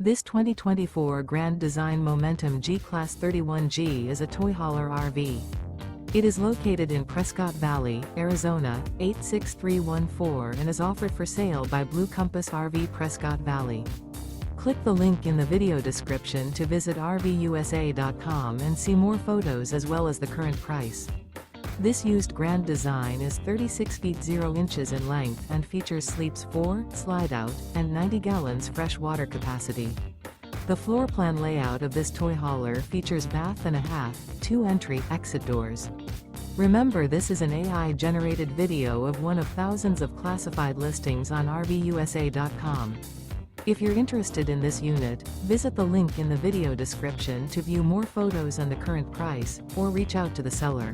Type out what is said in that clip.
This 2024 Grand Design Momentum G-Class 31G is a toy hauler RV. It is located in Prescott Valley, Arizona, 86314 and is offered for sale by Blue Compass RV Prescott Valley. Click the link in the video description to visit RVUSA.com and see more photos as well as the current price. This used Grand Design is 36 feet 0 inches in length and features sleeps 4, slide-out, and 90 gallons fresh water capacity. The floor plan layout of this toy hauler features bath and a half, 2 entry/exit doors. Remember, this is an AI-generated video of one of thousands of classified listings on RVUSA.com. If you're interested in this unit, visit the link in the video description to view more photos and the current price, or reach out to the seller.